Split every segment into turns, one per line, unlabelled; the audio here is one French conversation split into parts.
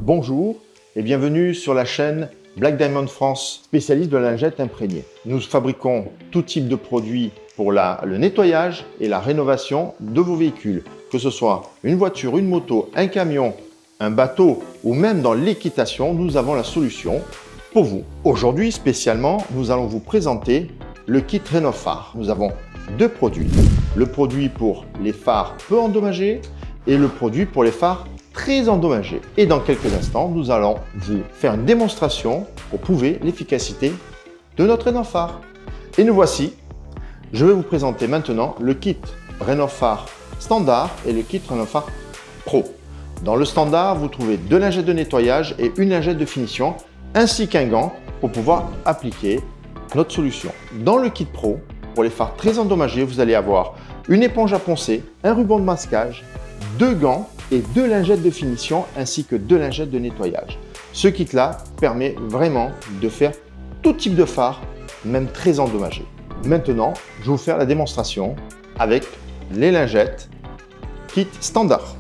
Bonjour et bienvenue sur la chaîne Black Diamond France, spécialiste de la lingette imprégnée. Nous fabriquons tout type de produits pour le nettoyage et la rénovation de vos véhicules, que ce soit une voiture, une moto, un camion, un bateau ou même dans l'équitation, nous avons la solution pour vous. Aujourd'hui, spécialement, nous allons vous présenter le kit Rénov-Phares. Nous avons deux produits. Le produit pour les phares peu endommagés et le produit pour les phares très endommagés. Et dans quelques instants, nous allons vous faire une démonstration pour prouver l'efficacité de notre Rénov-Phares. Et nous voici. Je vais vous présenter maintenant le kit Rénov-Phares standard et le kit Rénov-Phares Pro. Dans le standard, vous trouvez deux lingettes de nettoyage et une lingette de finition, ainsi qu'un gant pour pouvoir appliquer notre solution. Dans le kit Pro, pour les phares très endommagés, vous allez avoir une éponge à poncer, un ruban de masquage, deux gants et deux lingettes de finition ainsi que deux lingettes de nettoyage. Ce kit-là permet vraiment de faire tout type de phare, même très endommagé. Maintenant, je vais vous faire la démonstration avec les lingettes kit standard.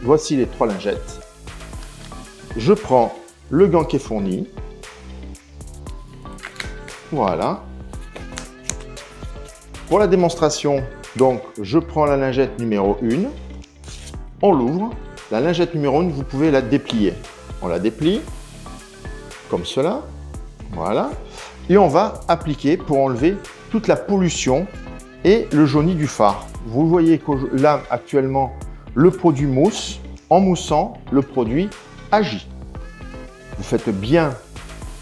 Voici les trois lingettes. Je prends le gant qui est fourni. Voilà. Pour la démonstration, donc, je prends la lingette numéro 1. On l'ouvre. La lingette numéro 1, vous pouvez la déplier. On la déplie comme cela. Voilà. Et on va appliquer pour enlever toute la pollution et le jauni du phare. Vous voyez que là, actuellement, le produit mousse. En moussant, le produit agit. Vous faites bien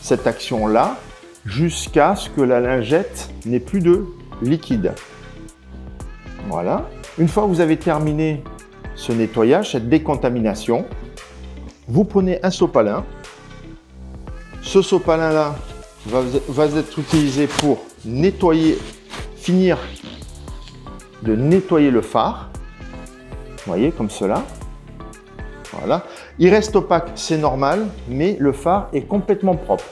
cette action-là jusqu'à ce que la lingette n'ait plus de liquide. Voilà. Une fois que vous avez terminé ce nettoyage, cette décontamination, vous prenez un sopalin. Ce sopalin-là va être utilisé pour nettoyer, finir de nettoyer le phare. Vous voyez, comme cela. Voilà. Il reste opaque, c'est normal, mais le phare est complètement propre.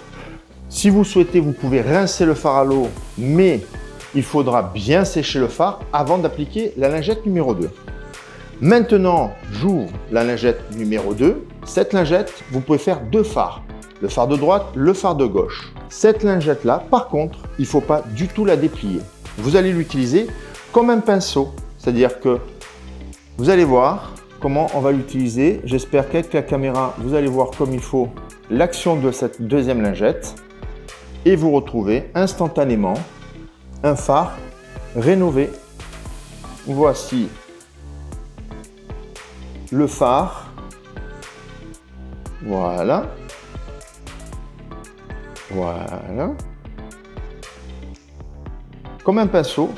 Si vous souhaitez, vous pouvez rincer le phare à l'eau, mais il faudra bien sécher le phare avant d'appliquer la lingette numéro 2. Maintenant, j'ouvre la lingette numéro 2. Cette lingette, vous pouvez faire deux phares. Le phare de droite, le phare de gauche. Cette lingette-là, par contre, il ne faut pas du tout la déplier. Vous allez l'utiliser comme un pinceau. C'est-à-dire que vous allez voir comment on va l'utiliser. J'espère qu'avec la caméra, vous allez voir comme il faut l'action de cette deuxième lingette. Et vous retrouvez instantanément un phare rénové. Voici le phare. Voilà. Voilà. Comme un pinceau,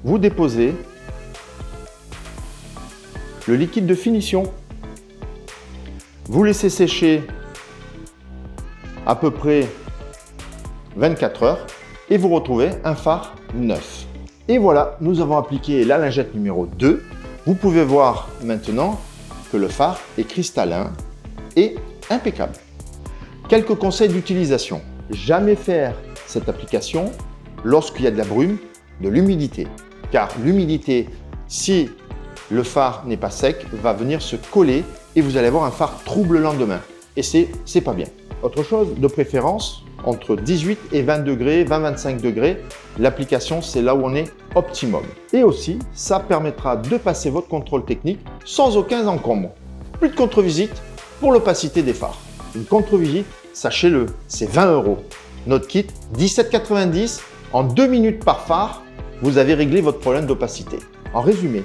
vous déposez le liquide de finition. Vous laissez sécher à peu près 24 heures et vous retrouvez un phare neuf. Et voilà, nous avons appliqué la lingette numéro 2. Vous pouvez voir maintenant que le phare est cristallin et impeccable. Quelques conseils d'utilisation. Jamais faire cette application lorsqu'il y a de la brume, de l'humidité. Car l'humidité, si le phare n'est pas sec, va venir se coller et vous allez avoir un phare trouble le lendemain. Et c'est pas bien. Autre chose, de préférence, entre 18 et 20 degrés, 20-25 degrés, l'application, c'est là où on est optimum. Et aussi, ça permettra de passer votre contrôle technique sans aucun encombre. Plus de contre-visite pour l'opacité des phares. Une contre-visite, sachez-le, c'est 20 €. Notre kit, 17,90 € en 2 minutes par phare, vous avez réglé votre problème d'opacité. En résumé,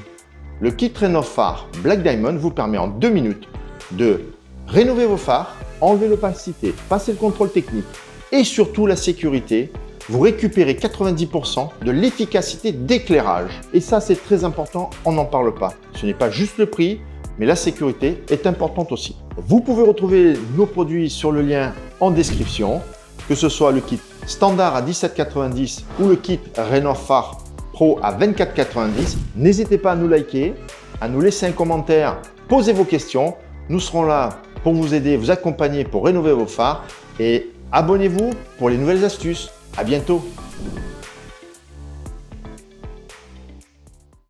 le kit Rénov-Phares Black Diamond vous permet en 2 minutes de rénover vos phares, enlever l'opacité, passer le contrôle technique et surtout la sécurité. Vous récupérez 90% de l'efficacité d'éclairage. Et ça, c'est très important, on n'en parle pas. Ce n'est pas juste le prix, mais la sécurité est importante aussi. Vous pouvez retrouver nos produits sur le lien en description, que ce soit le kit standard à 17,90 € ou le kit Rénov-Phares Pro à 24,90 €. N'hésitez pas à nous liker, à nous laisser un commentaire, posez vos questions. Nous serons là pour vous aider, vous accompagner pour rénover vos phares et abonnez-vous pour les nouvelles astuces. À bientôt.